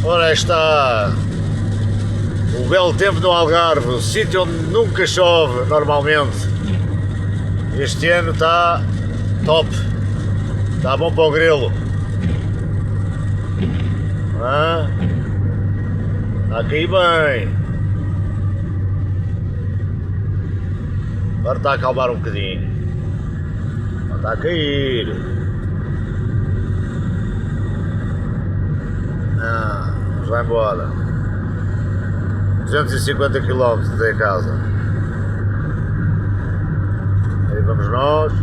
Ora, está o belo tempo no Algarve, o sítio onde nunca chove normalmente. Este ano está top, está bom para o grelo. Ah, está a cair bem. Agora está a acalmar um bocadinho. Não está a cair. Vamos lá embora. 250 km até casa. Aí vamos nós.